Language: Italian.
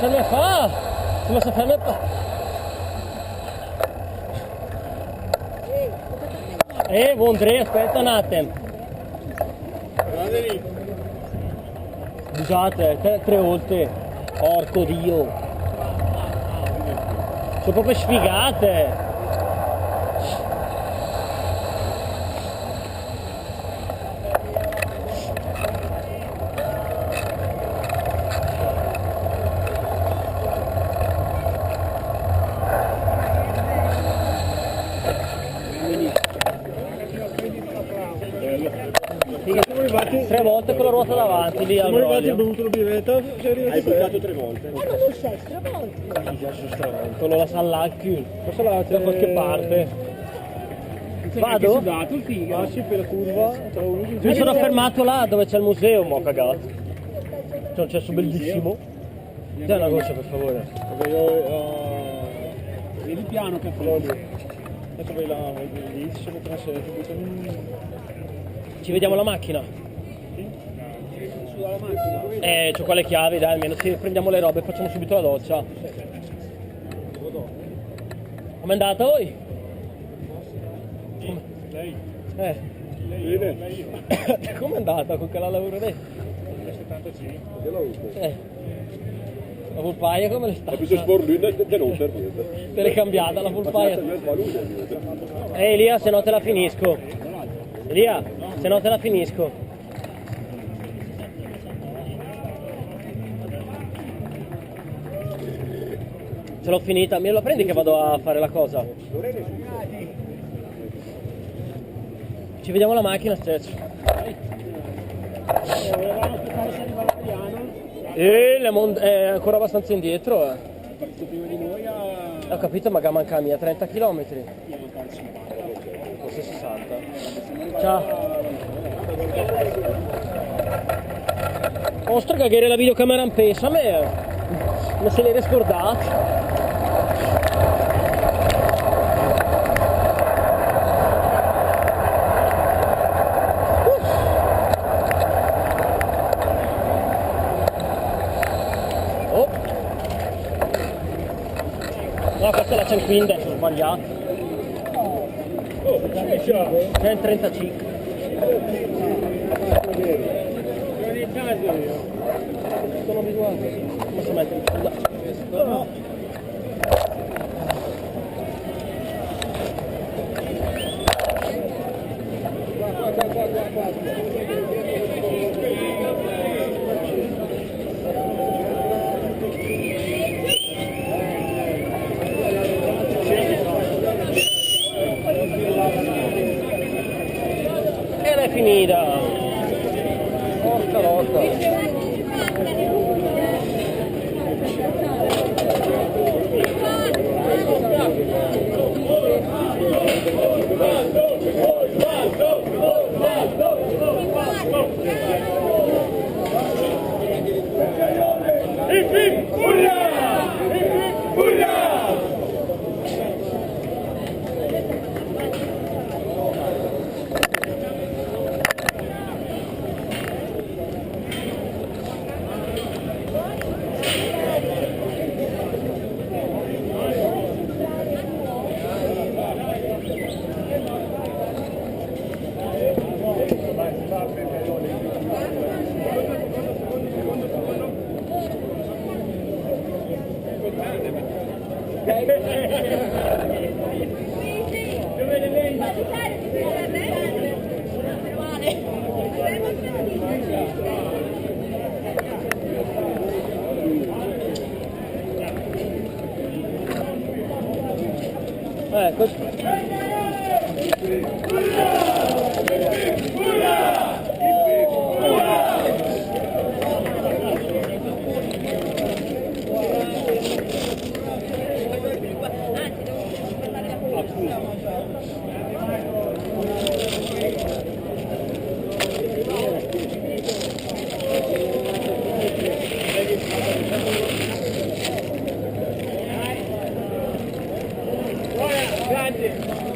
fermi qua! Come si ferma qua? Buon Andrea, aspetta un attimo. Scusate, tre volte. Porco Dio. Sono proprio sfigate. Tre volte con la ruota davanti, lì al arrivati a bevuto la biretta, hai buttato 3 volte. Ma sono 6 stravolti. non la sa l'H, forse la da qualche parte. Vado? Passi per la curva. Mi sono fermato là dove c'è il museo, ma ho cagato. C'è un cesso bellissimo. Dai una goccia per favore. Vedi piano che fa. Adesso vai là, lì ci sono Ci vediamo alla macchina? sulla macchina. C'ho qua le chiavi, dai, almeno ci prendiamo le robe e facciamo subito la doccia. Com'è andata voi? Lei? Lei. Com'è andata con quella lavoro lì? 75. La polpaia come le sta? Ho preso sborlino e non per niente. Te l'hai cambiata la polpaia? Elia, se no te la finisco. Elia, se no te la finisco. Ce l'ho finita, me la prendi che vado a fare la cosa? Ci vediamo alla macchina, Steccio. È ancora abbastanza indietro. Prima di noi Ho capito, ma manca mia 30 km. Forse 60. Ciao. Ostra cagare la videocamera in pesa, ma se l'hai scordato. No, questa è la 115, ho sbagliato. C'è in 35. Sono abituato. Posso mettere il culo? No. Ed è finita. Porca lotta. Ecco. Grande.